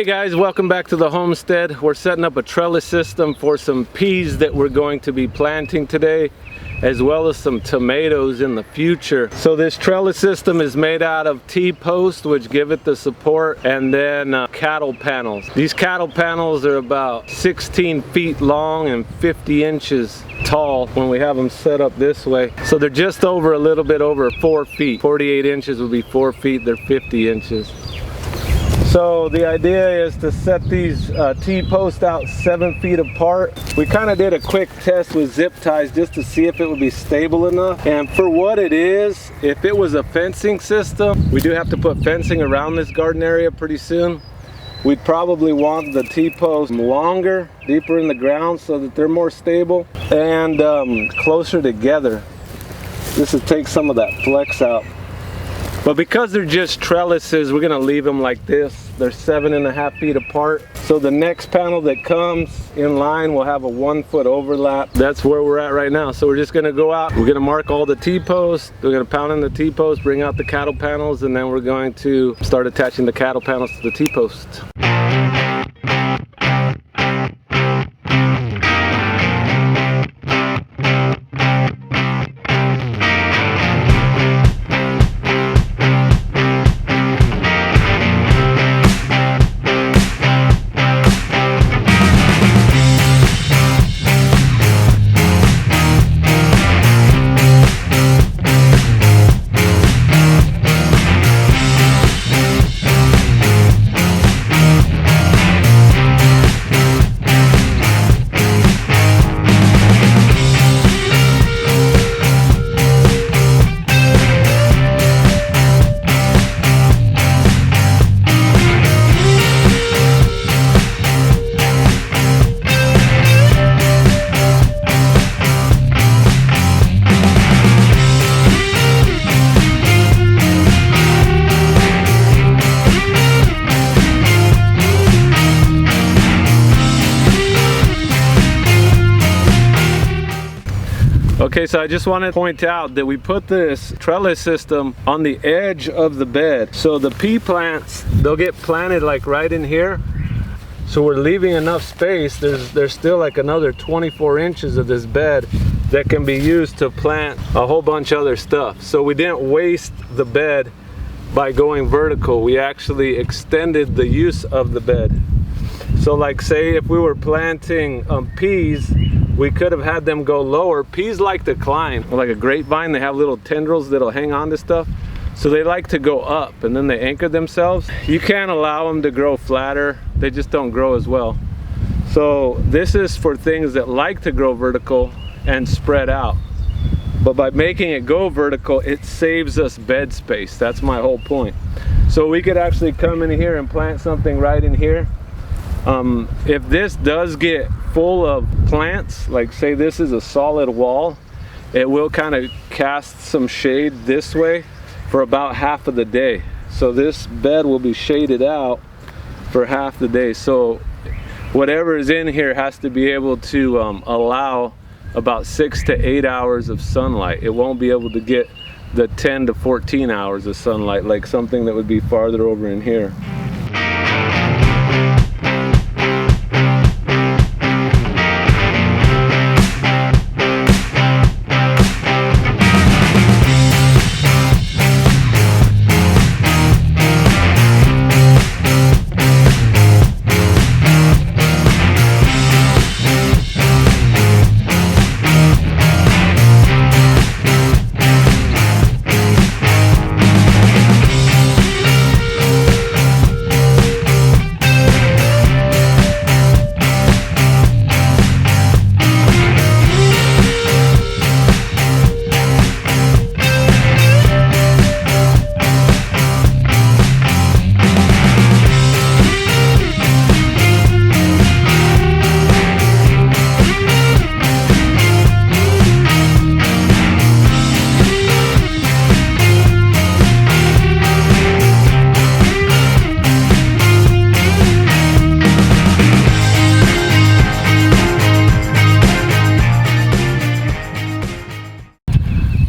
Hey guys, welcome back to the homestead. We're setting up a trellis system for some peas that we're going to be planting today, as well as some tomatoes in the future. So this trellis system is made out of T-posts, which give it the support, and then cattle panels. These cattle panels are about 16 feet long and 50 inches tall when we have them set up this way. So they're just over a little bit over 4 feet. 48 inches would be 4 feet, they're 50 inches. So the idea is to set these T-posts out 7 feet apart. We kind of did a quick test with zip ties just to see if it would be stable enough. And for what it is, if it was a fencing system, we do have to put fencing around this garden area pretty soon. We'd probably want the T-posts longer, deeper in the ground so that they're more stable and closer together. This would take some of that flex out. But because they're just trellises, we're gonna leave them like this. They're 7.5 feet apart. So the next panel that comes in line will have a 1 foot overlap. That's where we're at right now. So we're just gonna go out, we're gonna mark all the T-posts, we're gonna pound in the T-posts, bring out the cattle panels, and then we're going to start attaching the cattle panels to the T-posts. Okay, so I just want to point out that we put this trellis system on the edge of the bed. So the pea plants, they'll get planted like right in here. So we're leaving enough space. There's still like another 24 inches of this bed that can be used to plant a whole bunch of other stuff. So we didn't waste the bed by going vertical. We actually extended the use of the bed. So like say if we were planting peas, we could have had them go lower. Peas like to climb, like a grapevine. They have little tendrils that'll hang on to stuff. So they like to go up and then they anchor themselves. You can't allow them to grow flatter. They just don't grow as well. So this is for things that like to grow vertical and spread out. But by making it go vertical, it saves us bed space. That's my whole point. So we could actually come in here and plant something right in here. If this does get full of plants, like say this is a solid wall, it will kind of cast some shade this way for about half of the day. So this bed will be shaded out for half the day. So whatever is in here has to be able to allow about 6 to 8 hours of sunlight. It won't be able to get the 10 to 14 hours of sunlight like something that would be farther over in here.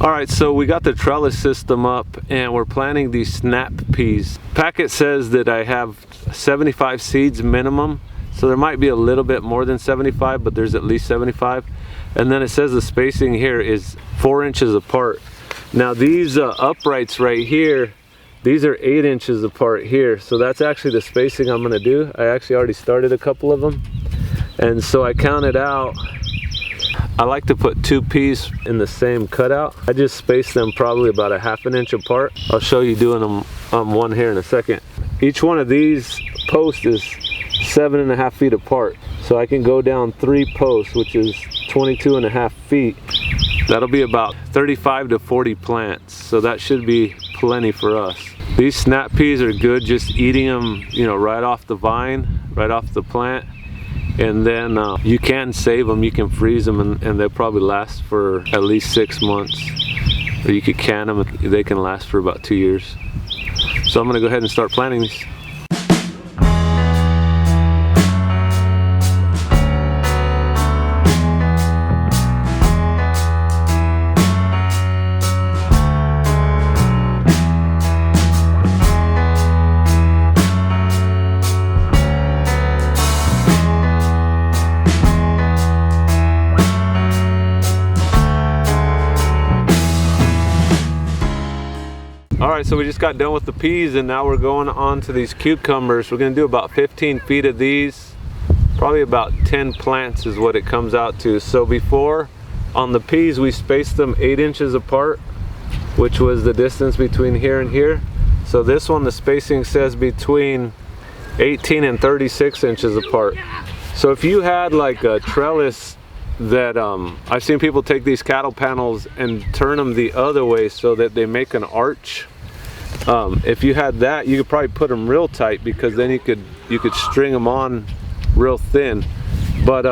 Alright, so we got the trellis system up and we're planting these snap peas. Packet says that I have 75 seeds minimum. So there might be a little bit more than 75, but there's at least 75. And then it says the spacing here is 4 inches apart. Now these uprights right here, these are 8 inches apart here. So that's actually the spacing I'm gonna do. I actually already started a couple of them. And so I counted out. I like to put 2 peas in the same cutout. I just space them probably about a ½ inch apart. I'll show you doing them one here in a second. Each one of these posts is 7.5 feet apart. So I can go down 3 posts, which is 22.5 feet. That'll be about 35 to 40 plants. So that should be plenty for us. These snap peas are good just eating them, you know, right off the vine, right off the plant. And then you can save them, you can freeze them, and they'll probably last for at least 6 months. Or you could can them, they can last for about 2 years. So I'm gonna go ahead and start planting these. Alright, so we just got done with the peas and now we're going on to these cucumbers. We're going to do about 15 feet of these. Probably about 10 plants is what it comes out to. So before, on the peas, we spaced them 8 inches apart, which was the distance between here and here. So this one, the spacing says between 18 and 36 inches apart. So if you had like a trellis that I've seen people take these cattle panels and turn them the other way so that they make an arch. If you had that, you could probably put them real tight, because then you could string them on real thin. But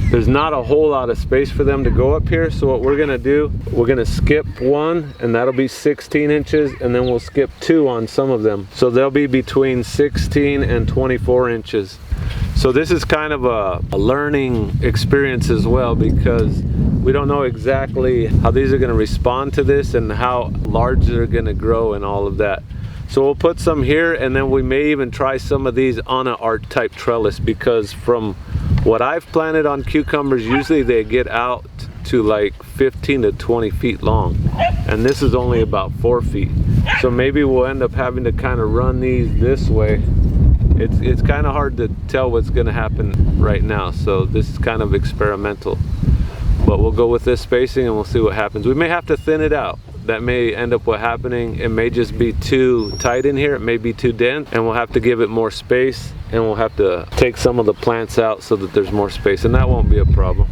there's not a whole lot of space for them to go up here. So what we're gonna do, we're gonna skip 1, and that'll be 16 inches, and then we'll skip 2 on some of them. So they'll be between 16 and 24 inches. So this is kind of a learning experience as well, because we don't know exactly how these are going to respond to this and how large they're going to grow and all of that. So we'll put some here, and then we may even try some of these on an art type trellis, because from what I've planted on cucumbers, usually they get out to like 15 to 20 feet long, and this is only about 4 feet. So maybe we'll end up having to kind of run these this way. It's kind of hard to tell what's going to happen right now, so this is kind of experimental. But we'll go with this spacing and we'll see what happens. We may have to thin it out. That may end up what happening. It may just be too tight in here. It may be too dense, and we'll have to give it more space, and we'll have to take some of the plants out so that there's more space, and that won't be a problem.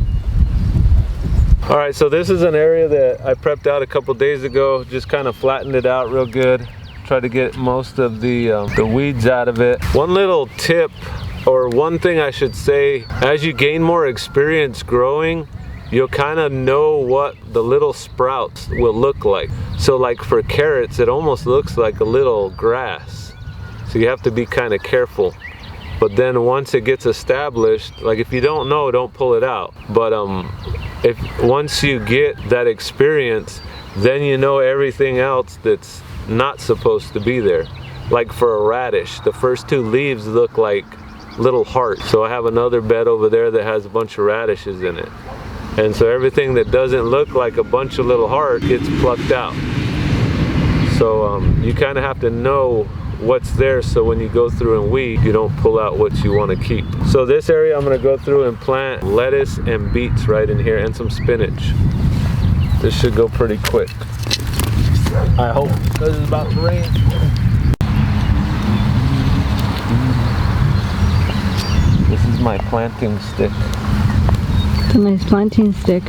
All right, so this is an area that I prepped out a couple days ago. Just kind of flattened it out real good. Try to get most of the weeds out of it. One little tip, or one thing I should say, as you gain more experience growing, you'll kind of know what the little sprouts will look like. So like for carrots, it almost looks like a little grass. So you have to be kind of careful. But then once it gets established, like if you don't know, don't pull it out. But once you get that experience, then you know everything else that's not supposed to be there. Like for a radish, the first 2 leaves look like little hearts. So I have another bed over there that has a bunch of radishes in it. And so everything that doesn't look like a bunch of little hearts gets plucked out. So you kind of have to know what's there, so when you go through and weed, you don't pull out what you want to keep. So this area I'm going to go through and plant lettuce and beets right in here, and some spinach. This should go pretty quick, I hope, because it's about to rain. This is my planting stick. It's a nice planting stick.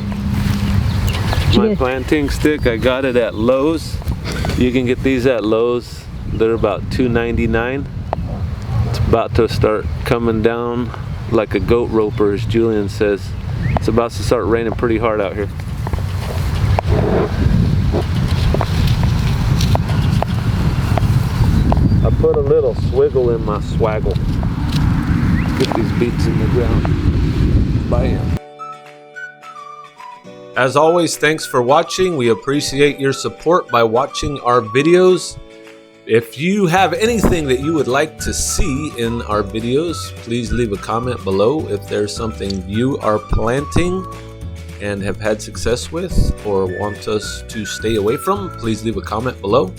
My planting stick, I got it at Lowe's. You can get these at Lowe's. They're about $2.99. It's about to start coming down like a goat roper, as Julian says. It's about to start raining pretty hard out here. I put a little swiggle in my swaggle. Get these beets in the ground. Bam. As always, thanks for watching. We appreciate your support by watching our videos. If you have anything that you would like to see in our videos, please leave a comment below. If there's something you are planting and have had success with or want us to stay away from, please leave a comment below.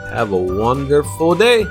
Have a wonderful day.